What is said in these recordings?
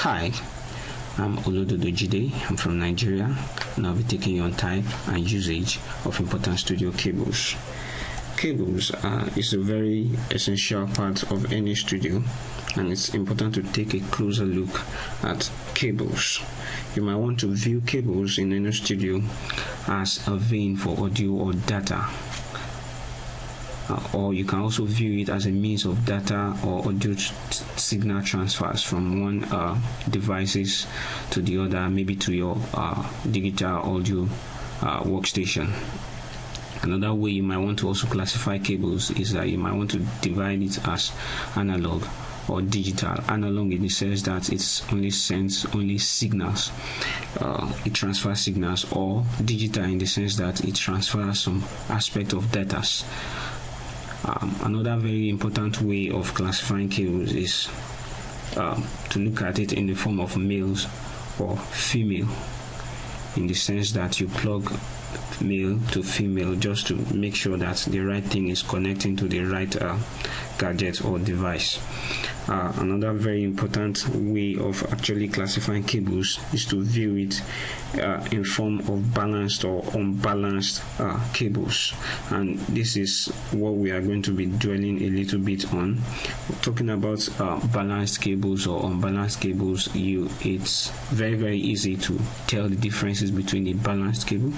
Hi, I'm Olododo Jide. I'm from Nigeria, and I'll be taking you on type and usage of important studio cables. Cables is a very essential part of any studio, and it's important to take a closer look at cables. You might want to view cables in any studio as a vein for audio or data. Or you can also view it as a means of data or audio signal transfers from one devices to the other, maybe to your digital audio workstation. Another way you might want to also classify cables is that you might want to divide it as analog or digital. Analog in the sense that it's only sends only signals, it transfers signals, or digital in the sense that it transfers some aspect of data. Another very important way of classifying cables is to look at it in the form of males or female, in the sense that you plug male to female just to make sure that the right thing is connecting to the right gadget or device. Another very important way of actually classifying cables is to view it in form of balanced or unbalanced cables, and this is what we are going to be dwelling a little bit on. Talking about balanced cables or unbalanced cables, it's very easy to tell the differences between a balanced cable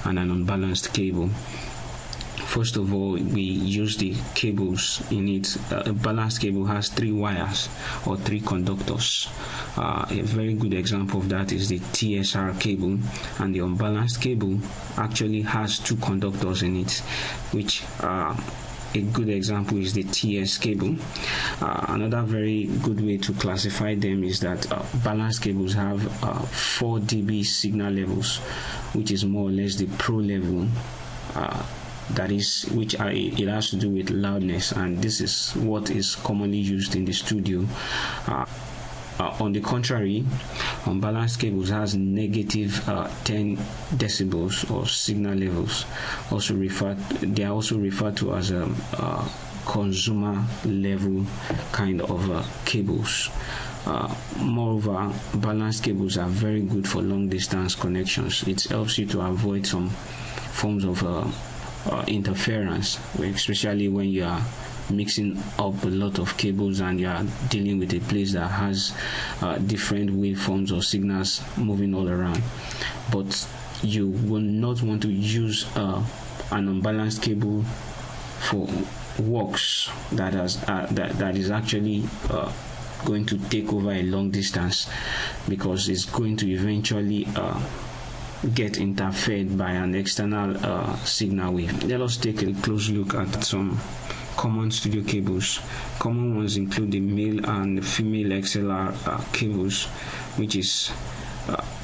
and an unbalanced cable. First of all, we use the cables in it. A balanced cable has 3 wires or 3 conductors. A very good example of that is the TSR cable, and the unbalanced cable actually has 2 conductors in it, which a good example is the TS cable. Another very good way to classify them is that balanced cables have 4 dB signal levels, which is more or less the pro level. That is, it has to do with loudness, and this is what is commonly used in the studio. On the contrary, unbalanced cables has negative 10 decibels or signal levels. They are also referred to as consumer level kind of cables. Moreover, balanced cables are very good for long distance connections. It helps you to avoid some forms of interference, especially when you are mixing up a lot of cables and you are dealing with a place that has different waveforms or signals moving all around. But you will not want to use an unbalanced cable for works that is actually going to take over a long distance, because it's going to eventually get interfered by an external signal wave. Let us take a close look at some common studio cables. Common ones include the male and female XLR cables, which is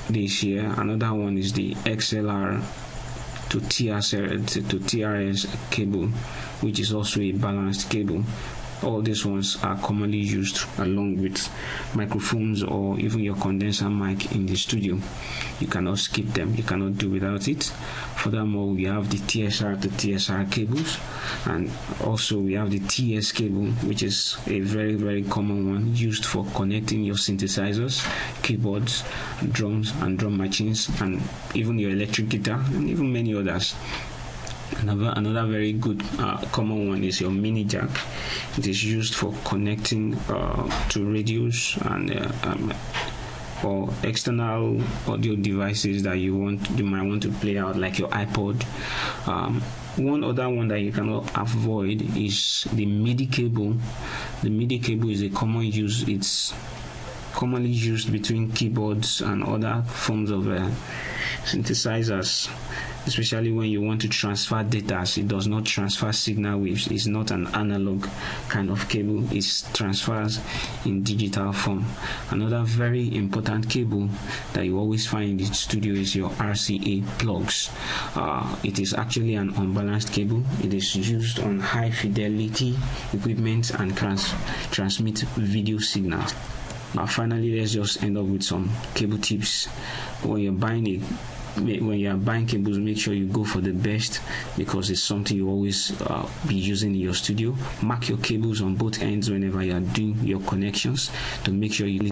this here. Another one is the XLR to TRS cable, which is also a balanced cable. All these ones are commonly used along with microphones or even your condenser mic in the studio. You cannot skip them, you cannot do without it. Furthermore, we have the TSR to TSR cables, and also we have the TS cable, which is a very common one used for connecting your synthesizers, keyboards, drums and drum machines, and even your electric guitar, and even many others. Another very good common one is your mini jack. It is used for connecting to radios and or external audio devices that you might want to play out, like your iPod. One other one that you cannot avoid is the MIDI cable. The MIDI cable is a common use. It's commonly used between keyboards and other forms of synthesizers, especially when you want to transfer data. It does not transfer signal waves. It's not an analog kind of cable. It transfers in digital form. Another very important cable that you always find in the studio is your RCA plugs. It is actually an unbalanced cable. It is used on high fidelity equipment and transmit video signals. Finally, let's just end up with some cable tips. When you are buying cables, make sure you go for the best, because it's something you always be using in your studio. Mark your cables on both ends whenever you are doing your connections to make sure you